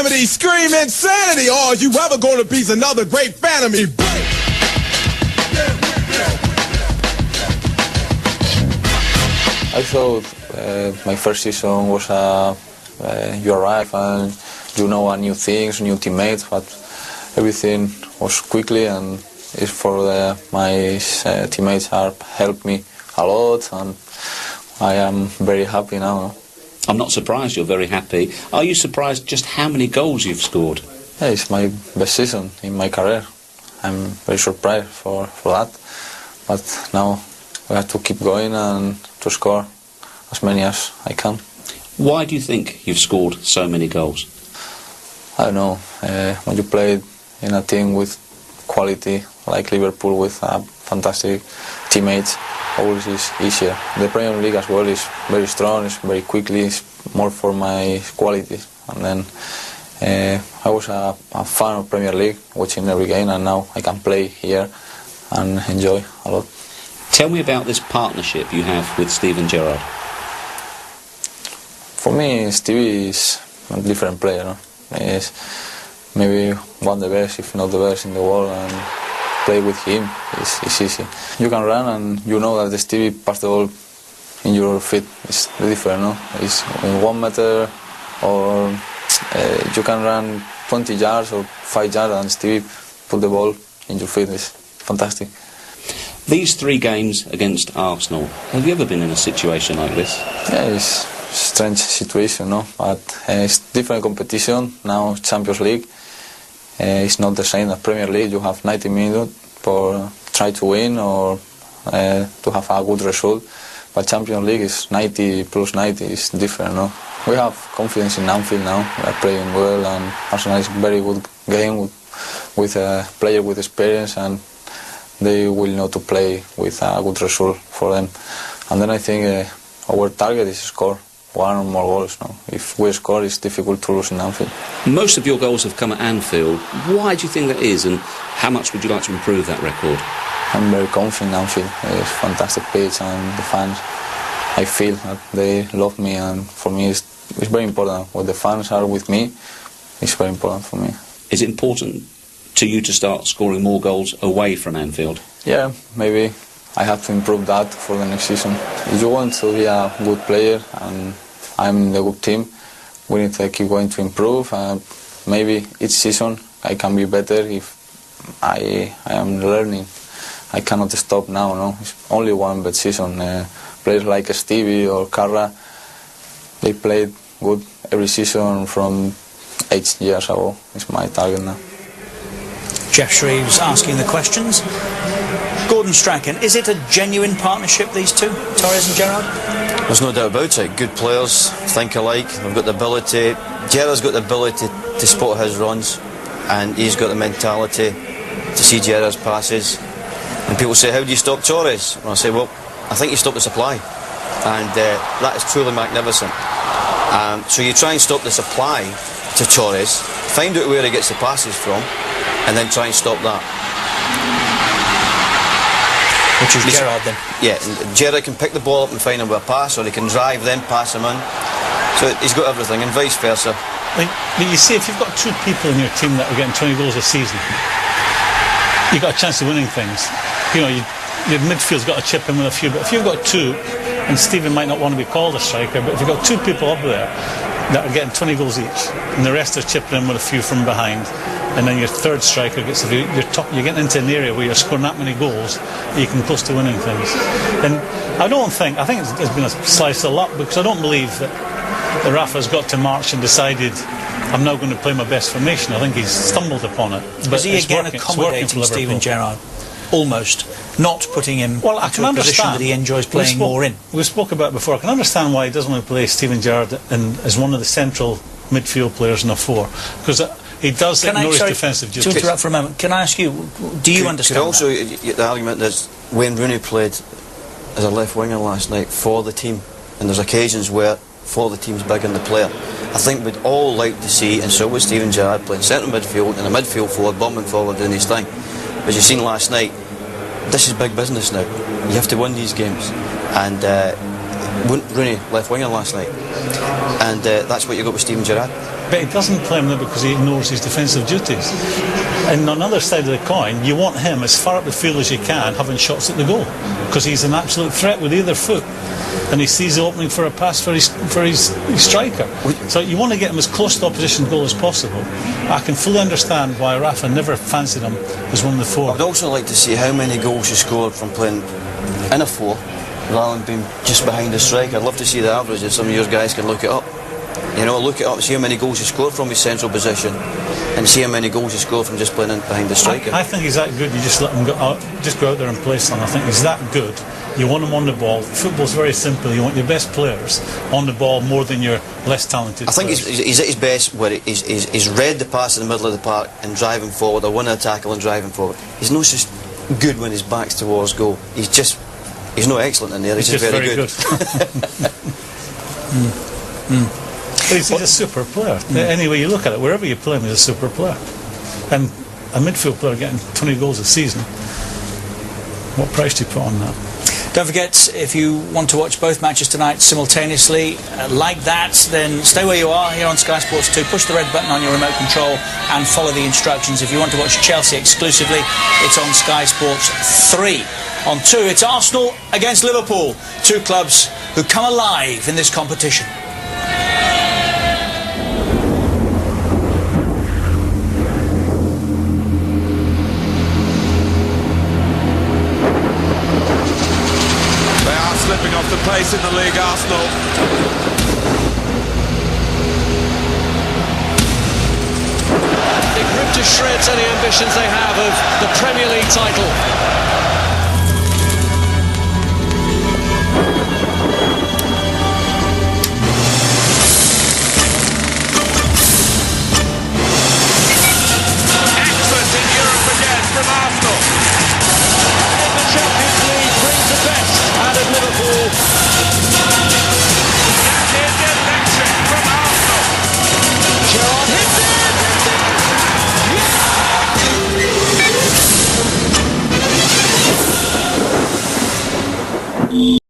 calamity, scream insanity, or you ever gonna be another great fan of me? I thought my first season was you arrive and you know new things, new teammates, but everything was quickly, and it's for my teammates have helped me a lot, and I am very happy now. I'm not surprised you're very happy. Are you surprised just how many goals you've scored? Yeah, it's my best season in my career. I'm very surprised for that, but now we have to keep going and to score as many as I can. Why do you think you've scored so many goals? I don't know, when you play in a team with quality like Liverpool with fantastic teammates, always is easier. The Premier League as well is very strong, it's very quickly, it's more for my qualities. And then I was a fan of Premier League, watching every game, and now I can play here and enjoy a lot. Tell me about this partnership you have with Steven Gerrard. For me, Stevie is a different player. No? He's maybe one of the best, if not the best in the world, and play with him is easy. You can run and you know that the Stevie pass the ball in your feet. It's different, no? It's in 1 meter, or you can run 20 yards or 5 yards and Stevie put the ball in your feet. It's fantastic. These 3 games against Arsenal, have you ever been in a situation like this? Yeah, it's a strange situation, no? But it's different competition. Now Champions League. It's not the same as Premier League. You have 90 minutes for try to win or to have a good result. But Champions League is 90 plus 90. It's different, no? We have confidence in Anfield now. We are playing well, and Arsenal is a very good game with a player with experience, and they will know to play with a good result for them. And then I think our target is to score 1 or more goals. No? If we score, it's difficult to lose in Anfield. Most of your goals have come at Anfield. Why do you think that is, and how much would you like to improve that record? I'm very confident in Anfield. It's a fantastic pitch, and the fans, I feel that they love me, and for me it's very important. When the fans are with me, it's very important for me. Is it important to you to start scoring more goals away from Anfield? Yeah, maybe I have to improve that for the next season. If you want to be a good player, and I'm in the good team, we need to keep going to improve. Maybe each season I can be better if I am learning. I cannot stop now, no? It's only one bad season. Players like Stevie or Carra, they played good every season from 8 years ago. It's my target now. Geoff Shreeves asking the questions. Gordon Strachan, is it a genuine partnership, these two, Torres and Gerrard? There's no doubt about it. Good players, think alike. They've got the ability. Gerrard's got the ability to spot his runs, and he's got the mentality to see Gerrard's passes. And people say, how do you stop Torres? And I say, well, I think you stop the supply, and that is truly magnificent. So you try and stop the supply to Torres, find out where he gets the passes from, and then try and stop that. Which is Gerrard then? Yeah, Gerrard can pick the ball up and find him with a pass, or he can drive then pass him in. So he's got everything, and vice versa. But you see, if you've got 2 people in your team that are getting 20 goals a season, you've got a chance of winning things. You know, your midfield's got to chip in with a few, but if you've got 2, and Stephen might not want to be called a striker, but if you've got 2 people up there that are getting 20 goals each, and the rest are chipping in with a few from behind, and then your third striker gets, you're getting into an area where you're scoring that many goals, you can close to winning things. And I think it's been a slice of luck, because I don't believe that Rafa's got to March and decided, I'm now going to play my best formation. I think he's stumbled upon it. But is he again accommodating Steven Gerrard? Almost. Not putting him into a position that he enjoys playing more in. We spoke about it before. I can understand why he doesn't want to play Steven Gerrard as one of the central midfield players in a 4. Because he does ignore his defensive duties. To interrupt for a moment, can I ask you, do you understand that? Also, the argument that Wayne Rooney played as a left winger last night for the team, and there's occasions where for the team's bigger than the player. I think we'd all like to see, and so would Steven Gerrard, playing central midfield and a midfield forward, bombing forward doing his thing. As you've seen last night, this is big business now. You have to win these games, and Rooney left winger last night, and that's what you got with Steven Gerrard. But he doesn't play him there because he ignores his defensive duties. And on the other side of the coin, you want him as far up the field as you can, having shots at the goal, because he's an absolute threat with either foot, and he sees the opening for a pass for his striker. So you want to get him as close to the opposition goal as possible. I can fully understand why Rafa never fancied him as one of the four. I'd also like to see how many goals he scored from playing in a four rather than being just behind the striker. I'd love to see the average, if some of your guys can look it up. You know, look it up, see how many goals he scored from his central position, and see how many goals he scored from just playing in behind the striker. I think he's that good. You just let him go out there and play something. I think he's that good. You want him on the ball. Football's very simple. You want your best players on the ball more than your less talented I think players. he's at his best where he's read the pass in the middle of the park and driving forward, or winning a tackle and driving forward. He's not just good when his back's towards goal. He's not excellent in there. He's just very good. But he's a super player. Any way you look at it, wherever you play him, he's a super player. And a midfield player getting 20 goals a season, what price do you put on that? Don't forget, if you want to watch both matches tonight simultaneously, like that, then stay where you are here on Sky Sports 2. Push the red button on your remote control and follow the instructions. If you want to watch Chelsea exclusively, it's on Sky Sports 3. On 2, it's Arsenal against Liverpool. Two clubs who come alive in this competition. Slipping off the pace in the league, Arsenal. They've ripped to shreds any ambitions they have of the Premier League title.